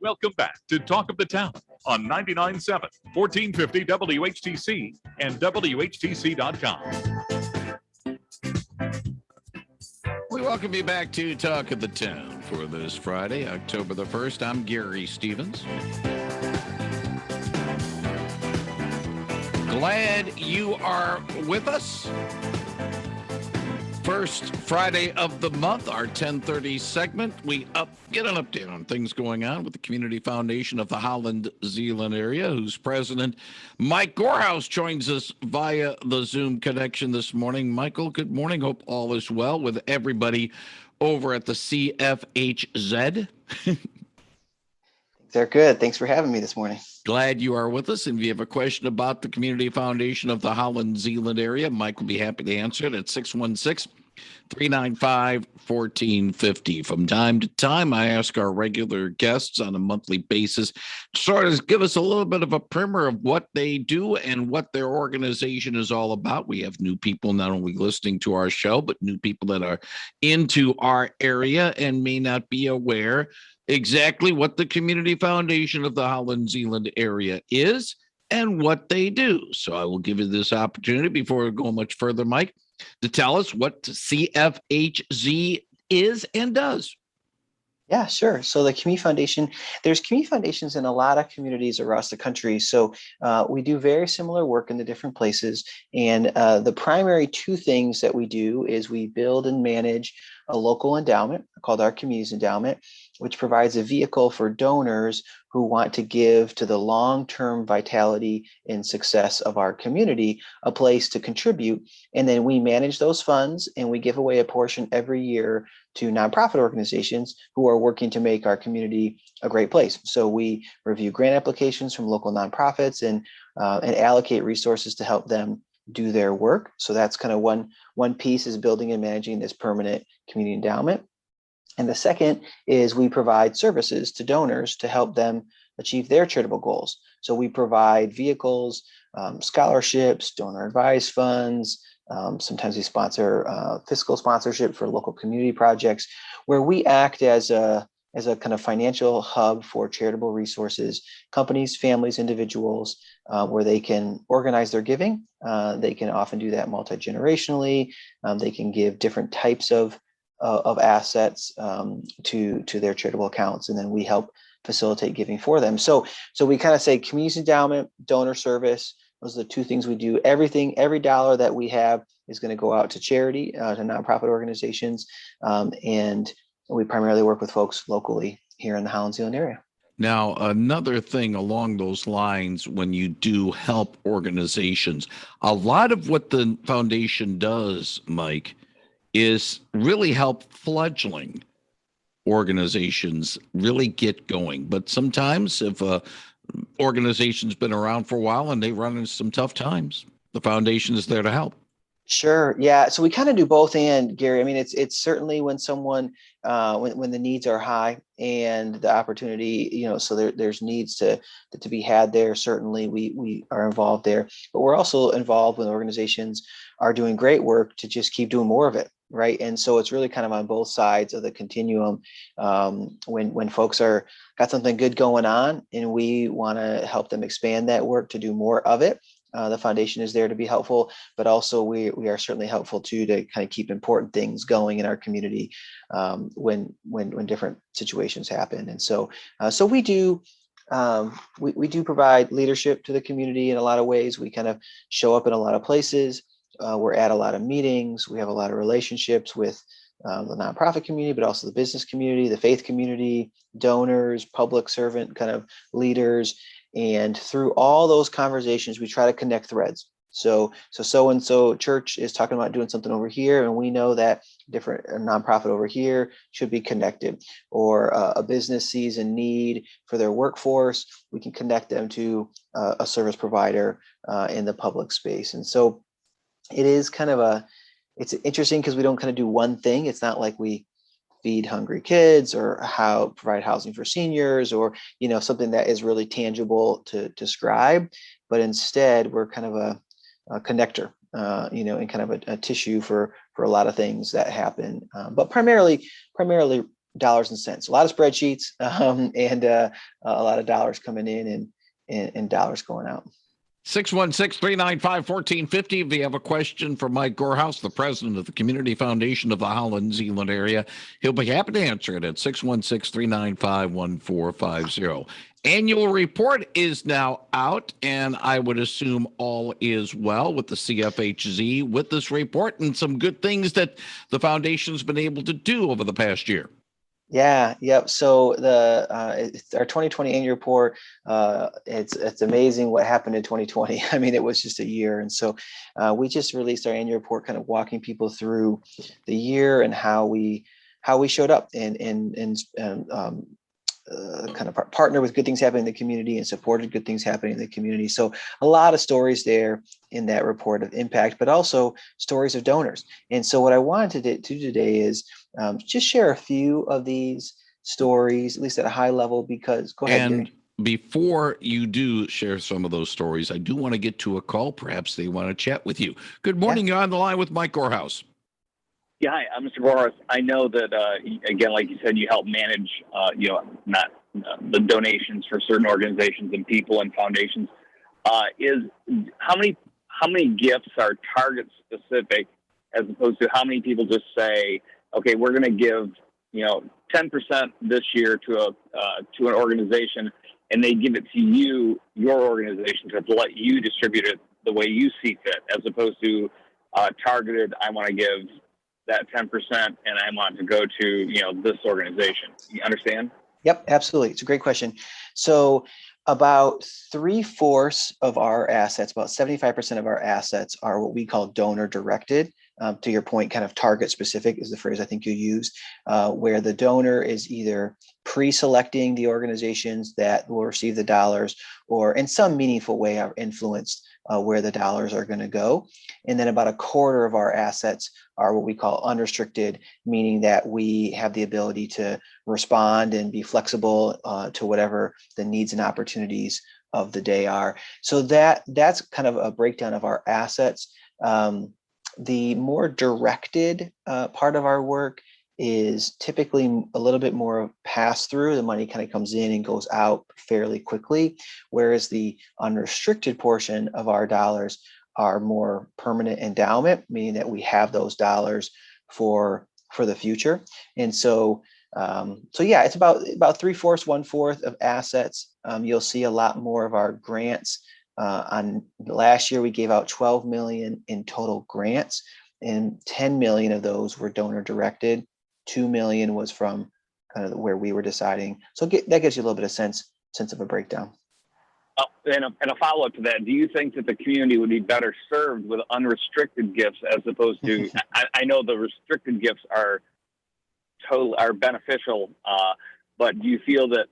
Welcome back to Talk of the Town on 99.7, 1450 WHTC and WHTC.com. We welcome you back to Talk of the Town for this Friday, October the 1st. I'm Gary Stevens. Glad you are with us. First Friday of the month, our 10:30 segment. We get an update on things going on with the Community Foundation of the Holland, Zeeland Area, whose president, Mike Goorhouse, joins us via the Zoom connection this morning. Michael, good morning. Hope all is well with everybody over at the CFHZ. They're good. Thanks for having me this morning. Glad you are with us. And if you have a question about the Community Foundation of the Holland, Zeeland Area, Mike will be happy to answer it at 616-395-1450. From time to time, I ask our regular guests on a monthly basis to sort of give us a little bit of a primer of what they do and what their organization is all about. We have new people not only listening to our show, but new people that are into our area and may not be aware exactly what the Community Foundation of the Holland, Zeeland Area is and what they do. So I will give you this opportunity before we go much further, Mike, to tell us what CFHZ is and does. Yeah, sure. So the Community Foundation, there's community foundations in a lot of communities across the country. So we do very similar work in the different places. And the primary two things that we do is we build and manage a local endowment called our Communities Endowment, which provides a vehicle for donors who want to give to the long-term vitality and success of our community, a place to contribute. And then we manage those funds and we give away a portion every year to nonprofit organizations who are working to make our community a great place. So we review grant applications from local nonprofits and allocate resources to help them do their work. So that's kind of one piece, is building and managing this permanent community endowment. And the second is we provide services to donors to help them achieve their charitable goals. So we provide vehicles, scholarships, donor advised funds. Sometimes we sponsor fiscal sponsorship for local community projects, where we act as a kind of financial hub for charitable resources, companies, families, individuals, where they can organize their giving. They can often do that multi-generationally. They can give different types of assets to their charitable accounts, and then we help facilitate giving for them. So we kind of say community endowment, donor service. Those are the two things we do. Every dollar that we have is going to go out to charity, to nonprofit organizations, and we primarily work with folks locally here in the Holland, Zeeland area. Now, another thing along those lines, when you do help organizations, a lot of what the foundation does, Mike, is really help fledgling organizations really get going. But sometimes if a organization's been around for a while and they run into some tough times, the foundation is there to help. Sure. Yeah. So we kind of do both, and Gary, I mean, it's certainly when someone, when the needs are high and the opportunity, so there's needs to be had there. Certainly we are involved there, but we're also involved when organizations are doing great work to just keep doing more of it. Right. And so it's really kind of on both sides of the continuum. When folks are got something good going on and we want to help them expand that work to do more of it, the foundation is there to be helpful, but also we are certainly helpful too to kind of keep important things going in our community when different situations happen. And so we do. We do provide leadership to the community in a lot of ways. We kind of show up in a lot of places. We're at a lot of meetings. We have a lot of relationships with the nonprofit community, but also the business community, the faith community, donors, public servant kind of leaders. And through all those conversations, we try to connect threads. So-and-so church is talking about doing something over here, and we know that different nonprofit over here should be connected, or a business sees a need for their workforce. We can connect them to a service provider in the public space. And so it is kind of it's interesting because we don't kind of do one thing. It's not like we feed hungry kids or provide housing for seniors or, something that is really tangible to describe, but instead we're kind of a connector, and kind of a tissue for a lot of things that happen. But primarily dollars and cents, a lot of spreadsheets, and a lot of dollars coming in and dollars going out. 616-395-1450. If you have a question for Mike Goorhouse, the president of the Community Foundation of the Holland, Zeeland area, he'll be happy to answer it at 616-395-1450. Annual report is now out, and I would assume all is well with the CFHZ with this report and some good things that the foundation's been able to do over the past year. Yeah, yep. So it's our 2020 annual report, it's amazing what happened in 2020. I mean, it was just a year. And so we just released our annual report, kind of walking people through the year and how we showed up and kind of partner with good things happening in the community and supported good things happening in the community. So a lot of stories there in that report of impact, but also stories of donors. And so what I wanted to do today is just share a few of these stories, at least at a high level, because go ahead. And before you do share some of those stories, I do want to get to a call. Perhaps they want to chat with you. Good morning. Yeah. You're on the line with Mike Goorhouse. Yeah, hi, I'm Mr. Goorhouse. I know that, again, like you said, you help manage, not the donations for certain organizations and people and foundations. How many gifts are target specific, as opposed to how many people just say, okay, we're going to give 10% this year to an organization, and they give it to you, your organization, to let you distribute it the way you see fit, as opposed to targeted. I want to give that 10% and I want to go to this organization. You understand? Yep, absolutely. It's a great question. So about 3/4 of our assets, about 75% of our assets, are what we call donor directed. To your point, kind of target specific is the phrase I think you used, where the donor is either pre-selecting the organizations that will receive the dollars, or in some meaningful way are influenced where the dollars are going to go. And then about 1/4 of our assets are what we call unrestricted, meaning that we have the ability to respond and be flexible to whatever the needs and opportunities of the day are. So that's kind of a breakdown of our assets. The more directed part of our work is typically a little bit more pass through. The money kind of comes in and goes out fairly quickly, whereas the unrestricted portion of our dollars are more permanent endowment, meaning that we have those dollars for the future. And so yeah, it's about 3/4, 1/4 of assets. You'll see a lot more of our grants. On last year, we gave out 12 million in total grants, and 10 million of those were donor directed. 2 million was from kind of where we were deciding. So that gives you a little bit of sense of a breakdown. And a follow-up to that, do you think that the community would be better served with unrestricted gifts as opposed to, I know the restricted gifts are beneficial, but do you feel that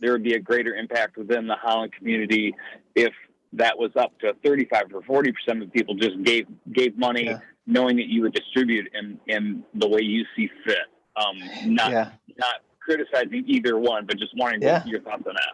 there would be a greater impact within the Holland community if that was up to 35 or 40% of people just gave money, knowing that you would distribute in the way you see fit? Not criticizing either one, but just wanting your thoughts on that.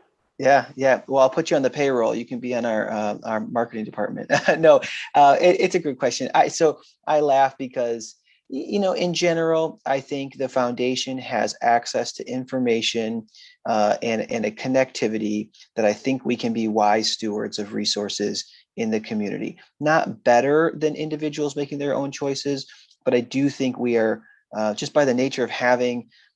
Yeah. Well, I'll put you on the payroll. You can be on our marketing department. No, it's a good question. I laugh because, in general, I think the foundation has access to information and a connectivity that I think we can be wise stewards of resources in the community. Not better than individuals making their own choices, but I do think we are, just by the nature of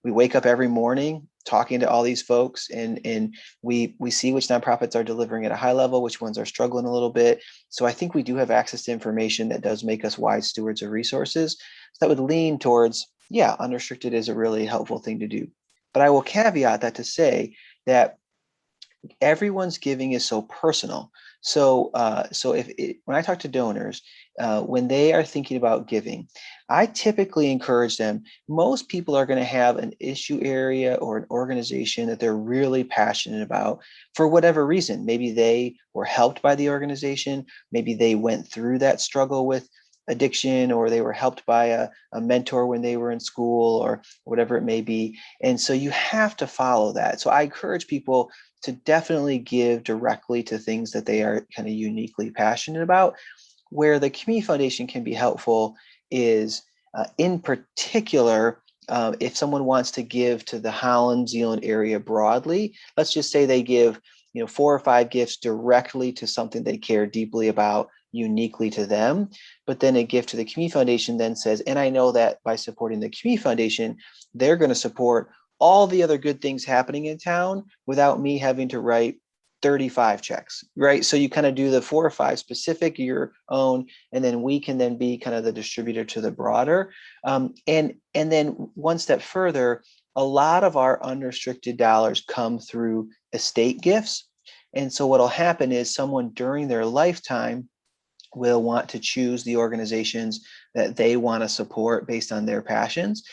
we wake up every morning talking to all these folks, and we see which nonprofits are delivering at a high level, which ones are struggling a little bit. So I think we do have access to information that does make us wise stewards of resources. So that would lean towards, unrestricted is a really helpful thing to do. But I will caveat that to say that everyone's giving is so personal. So when I talk to donors, when they are thinking about giving, I typically encourage them. Most people are going to have an issue area or an organization that they're really passionate about for whatever reason. Maybe they were helped by the organization. Maybe they went through that struggle with addiction, or they were helped by a mentor when they were in school, or whatever it may be. And so you have to follow that. So I encourage people to definitely give directly to things that they are kind of uniquely passionate about. Where the Community Foundation can be helpful is, in particular, if someone wants to give to the Holland, Zeeland area broadly, let's just say they give, 4 or 5 gifts directly to something they care deeply about, uniquely to them. But then a gift to the Community Foundation then says, and I know that by supporting the Community Foundation, they're going to support all the other good things happening in town without me having to write 35 checks, right? So you kind of do the 4 or 5 specific, your own, and then we can then be kind of the distributor to the broader. And then one step further, a lot of our unrestricted dollars come through estate gifts. And so what'll happen is someone during their lifetime will want to choose the organizations that they want to support based on their passions.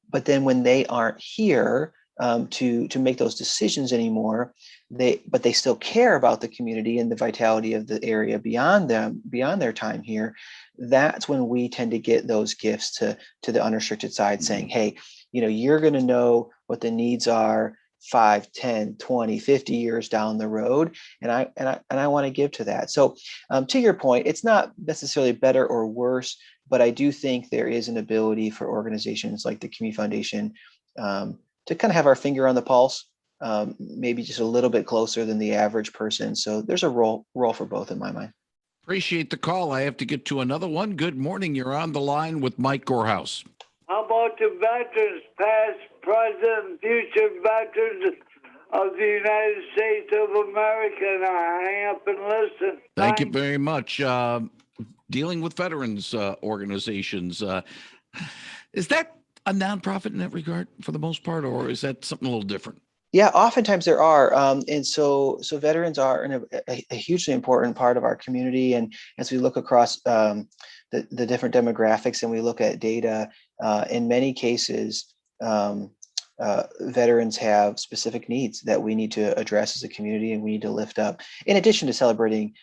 But then when they aren't here to make those decisions anymore, they still care about the community and the vitality of the area beyond their time here. That's when we tend to get those gifts to the unrestricted side, saying, hey, you're going to know what the needs are 5, 10, 20, 50 years down the road. And I want to give to that. So to your point, it's not necessarily better or worse, but I do think there is an ability for organizations like the Community Foundation to kind of have our finger on the pulse, maybe just a little bit closer than the average person. So there's a role for both in my mind. Appreciate the call. I have to get to another one. Good morning. You're on the line with Mike Goorhouse. How about the veterans, past, present, future veterans of the United States of America? And I hang up and listen. Thank you very much. Dealing with veterans organizations. Is that a nonprofit in that regard for the most part, or is that something a little different? Yeah, oftentimes there are. And so veterans are a hugely important part of our community. And as we look across the different demographics and we look at data, in many cases, veterans have specific needs that we need to address as a community and we need to lift up, in addition to celebrating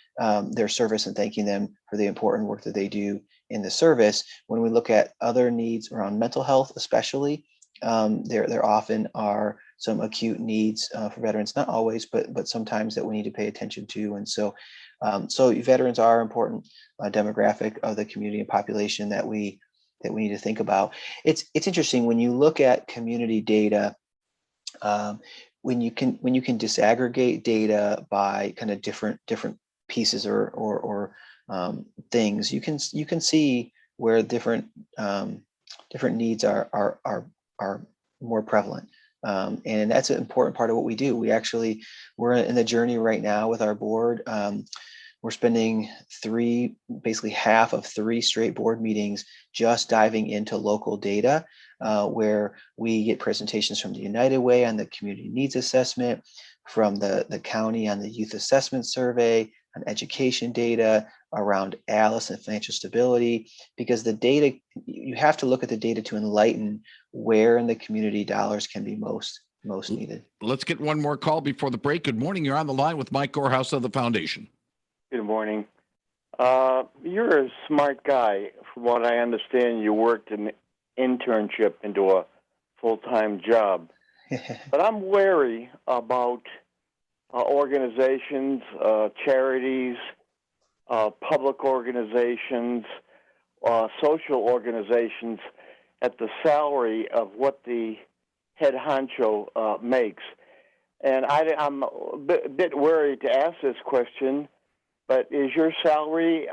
their service and thanking them for the important work that they do in the service. When we look at other needs around mental health, especially, there often are some acute needs for veterans, not always, but sometimes, that we need to pay attention to. And so veterans are an important demographic of the community and population that we need to think about. It's interesting when you look at community data, when you can disaggregate data by kind of different pieces or things, you can see where different needs are more prevalent. And that's an important part of what we do. We're in the journey right now with our board. We're spending basically half of 3 straight board meetings just diving into local data, where we get presentations from the United Way on the community needs assessment, from the county on the youth assessment survey, on education data around ALICE and financial stability, because the data, you have to look at the data to enlighten where in the community dollars can be most needed. Let's get one more call before the break. Good morning. You're on the line with Mike Goorhouse of the Foundation. Good morning. You're a smart guy. From what I understand, you worked an internship into a full-time job. But I'm wary about organizations, charities, public organizations, social organizations at the salary of what the head honcho makes. And I'm a bit wary to ask this question, but is your salary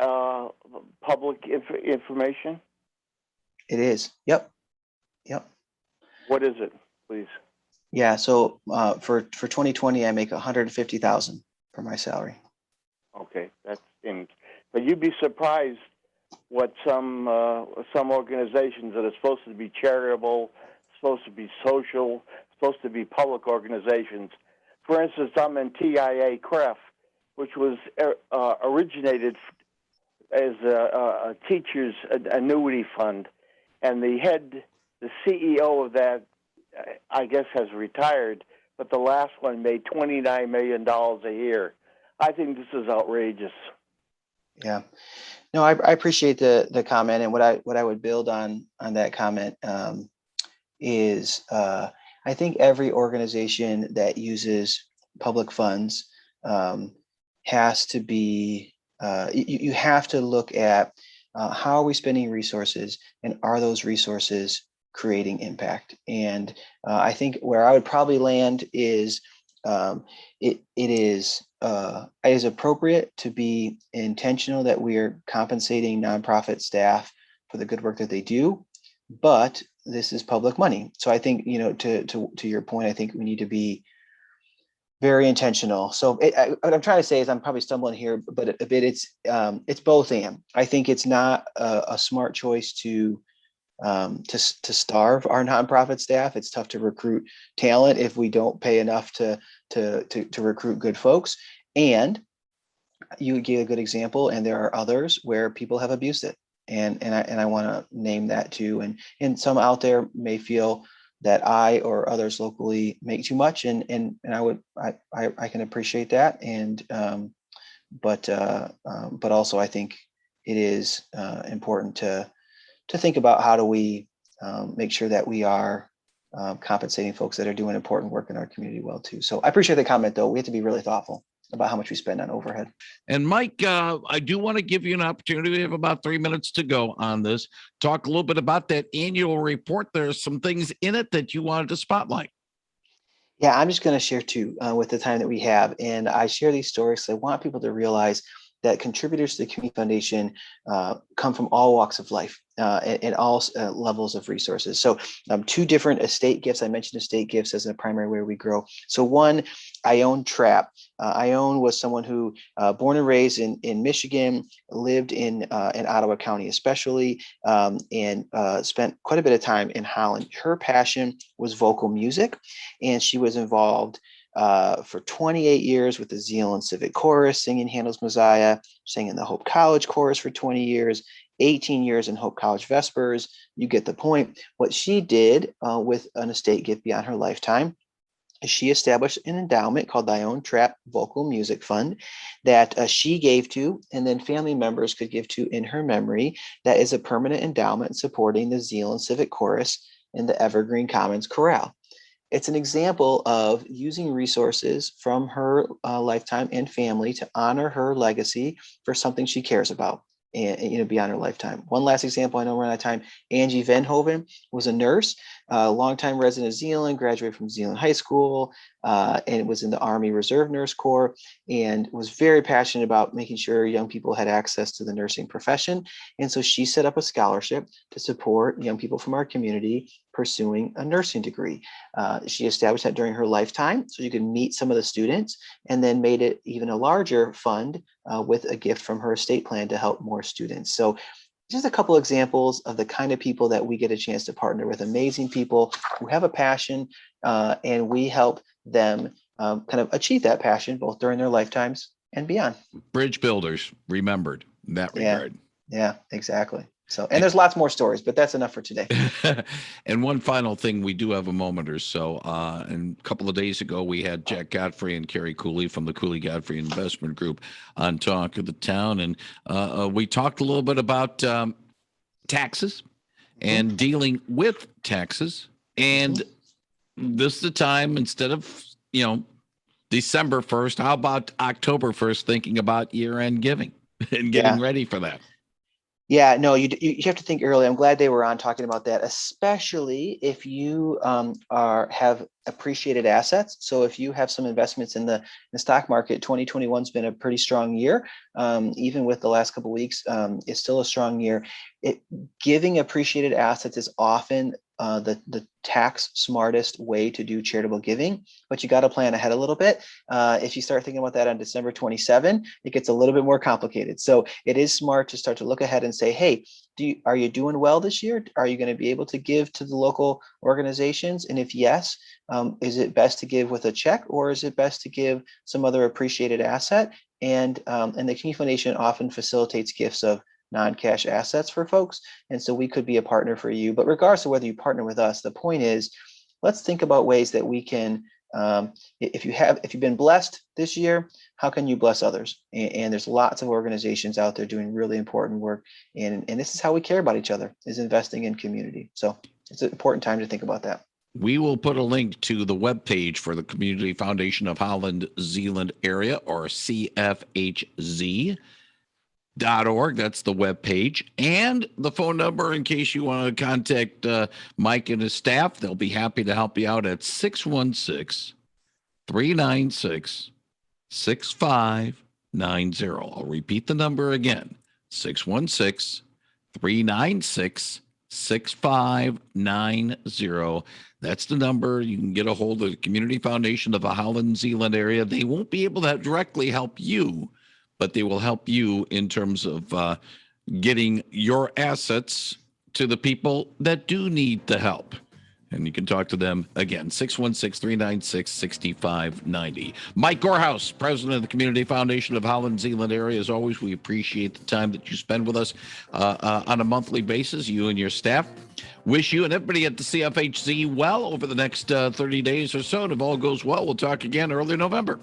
public information? It is. Yep. What is it, please? Yeah. So for 2020, I make $150,000 for my salary. Okay, but you'd be surprised what some organizations that are supposed to be charitable, supposed to be social, supposed to be public organizations. For instance, I'm in TIA CREF, which was originated as a teacher's annuity fund, and the CEO of that, I guess, has retired, but the last one made $29 million a year. I think this is outrageous. Yeah, no, I appreciate the comment, and what I would build on that comment is I think every organization that uses public funds has to be, you have to look at how are we spending resources, and are those resources creating impact. And I think where I would probably land is it is appropriate to be intentional that we are compensating nonprofit staff for the good work that they do, but this is public money. So I think, to your point, I think we need to be very intentional. So what I'm trying to say is I'm probably stumbling here, but a bit it's both and. I think it's not a smart choice to starve our nonprofit staff. It's tough to recruit talent if we don't pay enough to recruit good folks. And you gave a good example, and there are others where people have abused it. And I want to name that too. And some out there may feel that I or others locally make too much, and I can appreciate that. And but also I think it is important to think about how do we make sure that we are compensating folks that are doing important work in our community well too. So I appreciate the comment, though. We have to be really thoughtful about how much we spend on overhead. And Mike, I do want to give you an opportunity. We have about 3 minutes to go on this. Talk a little bit about that annual report. There's some things in it that you wanted to spotlight. Yeah, I'm just going to share two with the time that we have. And I share these stories because I want people to realize that contributors to the Community Foundation come from all walks of life and all levels of resources. So two different estate gifts. I mentioned estate gifts as a primary way we grow. So one, Ione Trapp. Ione was someone who born and raised in Michigan, lived in Ottawa County especially, and spent quite a bit of time in Holland. Her passion was vocal music, and she was involved for 28 years with the Zeeland Civic Chorus, singing Handel's Messiah, sang in the Hope College Chorus for 20 years, 18 years in Hope College Vespers. You get the point. What she did with an estate gift beyond her lifetime is she established an endowment called the Ione Trapp Vocal Music Fund that she gave to, and then family members could give to in her memory. That is a permanent endowment supporting the Zeeland Civic Chorus and the Evergreen Commons Chorale. It's an example of using resources from her lifetime and family to honor her legacy for something she cares about and beyond her lifetime. One last example, I know we're out of time. Angie Van Hoven was a nurse, longtime resident of Zeeland, graduated from Zeeland High School, and was in the Army Reserve Nurse Corps, and was very passionate about making sure young people had access to the nursing profession. And so she set up a scholarship to support young people from our community pursuing a nursing degree. She established that during her lifetime so you could meet some of the students, and then made it even a larger fund with a gift from her estate plan to help more students. So just a couple examples of the kind of people that we get a chance to partner with, amazing people who have a passion, and we help them kind of achieve that passion both during their lifetimes and beyond. Bridge builders, remembered in that regard. Yeah, exactly. So, and there's lots more stories, but that's enough for today. And one final thing, we do have a moment or so. And a couple of days ago, we had Jack Godfrey and Carrie Cooley from the Cooley Godfrey Investment Group on Talk of the Town. And we talked a little bit about taxes and dealing with taxes. And this is the time, instead of, December 1st, how about October 1st, thinking about year-end giving and getting ready for that? Yeah, no, you have to think early. I'm glad they were on talking about that, especially if you have appreciated assets. So if you have some investments in the stock market, 2021's been a pretty strong year. Even with the last couple of weeks, it's still a strong year. Giving appreciated assets is often the tax smartest way to do charitable giving, but you got to plan ahead a little bit. If you start thinking about that on December 27, it gets a little bit more complicated. So it is smart to start to look ahead and say, hey, are you doing well this year? Are you going to be able to give to the local organizations? And if yes, is it best to give with a check, or is it best to give some other appreciated asset? And the Community Foundation often facilitates gifts of non-cash assets for folks. And so we could be a partner for you. But regardless of whether you partner with us, the point is, let's think about ways that we can, if you've been blessed this year, how can you bless others? And there's lots of organizations out there doing really important work. And this is how we care about each other, is investing in community. So it's an important time to think about that. We will put a link to the webpage for the Community Foundation of Holland, Zeeland Area, or CFHZ. .org. That's the webpage. And the phone number in case you want to contact Mike and his staff. They'll be happy to help you out at 616-396-6590. I'll repeat the number again, 616-396-6590. That's the number. You can get a hold of the Community Foundation of the Holland, Zeeland area. They won't be able to directly help you, but they will help you in terms of getting your assets to the people that do need the help. And you can talk to them again, 616-396-6590. Mike Goorhouse, president of the Community Foundation of Holland, Zeeland area. As always, we appreciate the time that you spend with us on a monthly basis, you and your staff. Wish you and everybody at the CFHZ well over the next 30 days or so. And if all goes well, we'll talk again early November.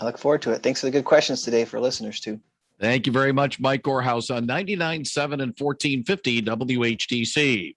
I look forward to it. Thanks for the good questions today for listeners too. Thank you very much, Mike Goorhouse on 99.7 and 1450 WHTC.